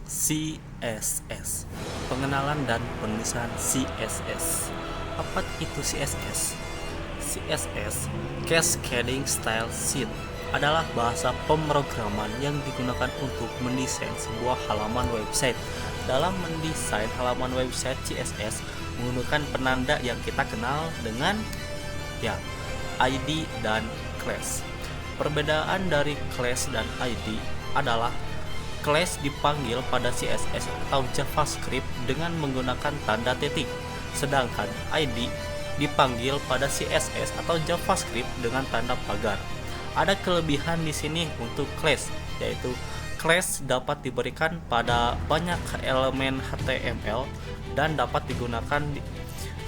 CSS. Pengenalan dan penulisan CSS. Apa itu CSS? CSS, Cascading Style Sheet, adalah bahasa pemrograman yang digunakan untuk mendesain sebuah halaman website. Dalam mendesain halaman website, CSS menggunakan penanda yang kita kenal dengan ID dan class. Perbedaan dari class dan ID adalah class dipanggil pada CSS atau JavaScript dengan menggunakan tanda titik, sedangkan ID dipanggil pada CSS atau JavaScript dengan tanda pagar. Ada kelebihan di sini untuk class, yaitu class dapat diberikan pada banyak elemen HTML dan dapat digunakan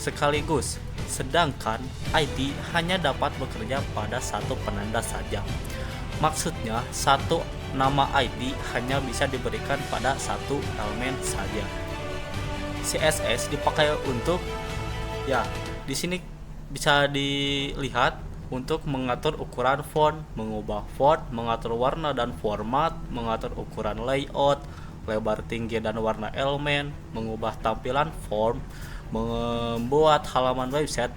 sekaligus, sedangkan ID hanya dapat bekerja pada satu penanda saja. Maksudnya, satu nama ID hanya bisa diberikan pada satu elemen saja. CSS dipakai untuk di sini bisa dilihat untuk mengatur ukuran font, mengubah font, mengatur warna dan format, mengatur ukuran layout, lebar tinggi dan warna elemen, mengubah tampilan form, membuat halaman website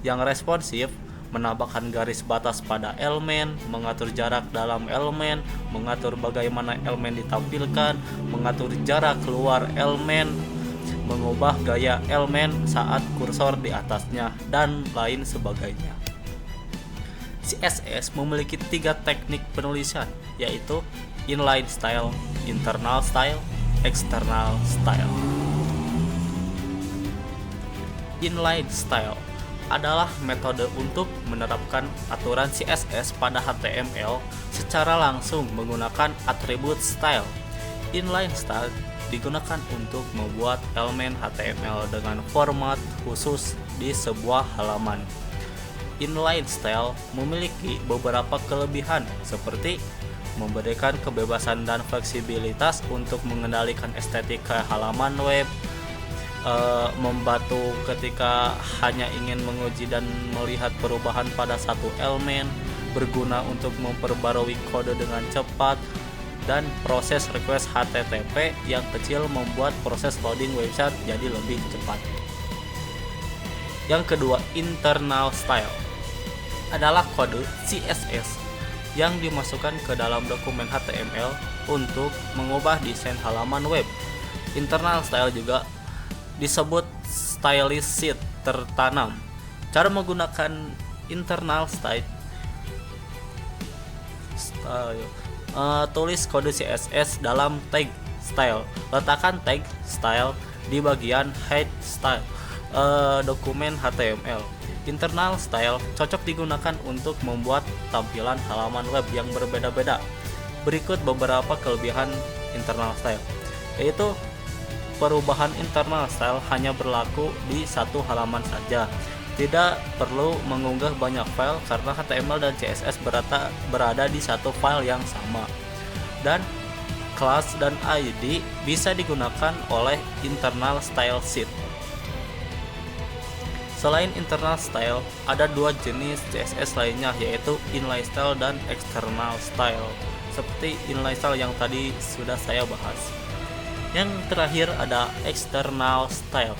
yang responsif, menambahkan garis batas pada elemen, mengatur jarak dalam elemen, mengatur bagaimana elemen ditampilkan, mengatur jarak keluar elemen, mengubah gaya elemen saat kursor di atasnya, dan lain sebagainya. CSS memiliki 3 teknik penulisan, yaitu inline style, internal style, external style. Inline style adalah metode untuk menerapkan aturan CSS pada HTML secara langsung menggunakan atribut style. Inline style digunakan untuk membuat elemen HTML dengan format khusus di sebuah halaman. Inline style memiliki beberapa kelebihan seperti memberikan kebebasan dan fleksibilitas untuk mengendalikan estetika halaman web, membantu ketika hanya ingin menguji dan melihat perubahan pada satu elemen, berguna untuk memperbarui kode dengan cepat, dan proses request HTTP yang kecil membuat proses loading website jadi lebih cepat. Yang kedua, internal style adalah kode CSS yang dimasukkan ke dalam dokumen HTML untuk mengubah desain halaman web. Internal style juga disebut stylist sheet tertanam. Cara menggunakan internal style, tulis kode CSS dalam tag style. Letakkan tag style di bagian head style dokumen HTML. Internal style cocok digunakan untuk membuat tampilan halaman web yang berbeda-beda. Berikut beberapa kelebihan internal style, yaitu perubahan internal style hanya berlaku di satu halaman saja. Tidak perlu mengunggah banyak file karena HTML dan CSS berada di satu file yang sama. Dan class dan ID bisa digunakan oleh internal style sheet. Selain internal style, ada 2 jenis CSS lainnya, yaitu inline style dan external style. Seperti inline style yang tadi sudah saya bahas. Yang terakhir ada external style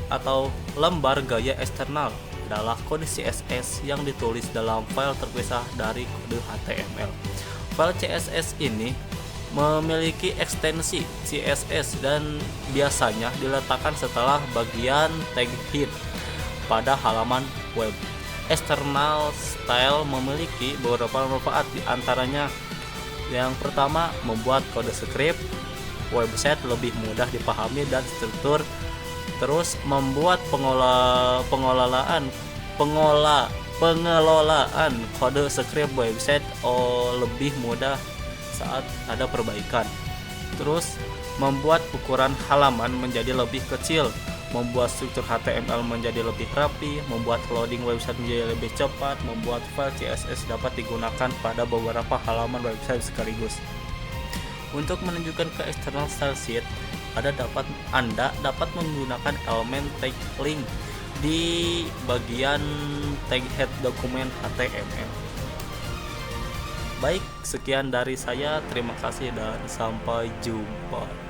atau lembar gaya eksternal, adalah kode CSS yang ditulis dalam file terpisah dari kode HTML. File CSS ini memiliki ekstensi CSS dan biasanya diletakkan setelah bagian tag head pada halaman web. External style memiliki beberapa manfaat, di antaranya yang pertama, membuat kode script website lebih mudah dipahami dan struktur. Terus membuat pengelolaan kode script website lebih mudah saat ada perbaikan. Terus membuat ukuran halaman menjadi lebih kecil, membuat struktur HTML menjadi lebih rapi, membuat loading website menjadi lebih cepat, membuat file CSS dapat digunakan pada beberapa halaman website sekaligus. Untuk menunjukkan ke external style sheet, Anda dapat menggunakan elemen tag link di bagian tag head dokumen HTML. Baik, sekian dari saya. Terima kasih dan sampai jumpa.